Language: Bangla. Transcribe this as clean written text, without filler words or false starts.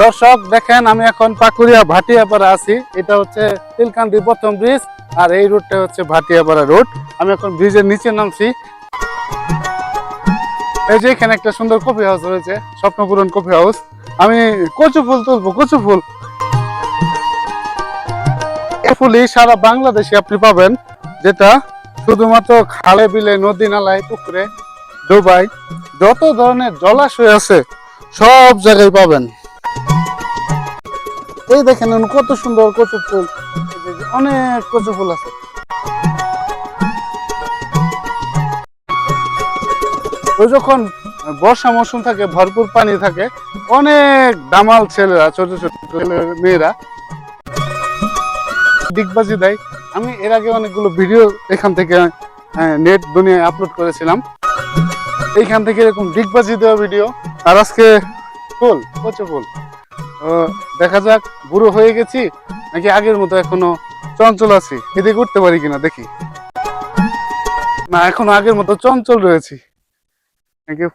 দর্শক দেখেন, আমি এখন পাকুড়িয়া ভাটিয়াপাড়া আছি। এটা হচ্ছে তিলকান্দি প্রথম ব্রিজ, আর এই রোডটা হচ্ছে ভাটিয়াপাড়া রোড। আমি এখন ব্রিজের নিচে নামছি। এই যে এখানে একটা সুন্দর কফি হাউস রয়েছে, স্বপ্নপূরণ কফি হাউস। আমি কচু ফুল তুলবো, কচু ফুল। এই ফুলই সারা বাংলাদেশে আপনি পাবেন, যেটা শুধুমাত্র খালে বিলে নদী নালায় পুকুরে ডোবাই যত ধরনের জলাশয় আছে সব জায়গায় পাবেন। এই দেখেন কত সুন্দর কচু ফুল, অনেক কচু ফুল আছে। ওই যখন বর্ষা মৌসুম থাকে, ভরপুর পানি থাকে, অনেক দামাল ছেলেরা, ছোট ছোট মেয়েরা ডিগবাজি দেয়। আমি এর আগে অনেকগুলো ভিডিও এখান থেকে নেট দুনিয়ায় আপলোড করেছিলাম, এইখান থেকে এরকম ডিগবাজি দেওয়া ভিডিও। আর আজকে ফুল, কচু ফুল। দেখা যাক বুড়ো হয়ে গেছি নাকি আগের মতো এখনো চঞ্চল আছি, এদিকে উঠতে পারি কিনা দেখি। না, এখনো আগের মতো চঞ্চল রয়েছি নাকি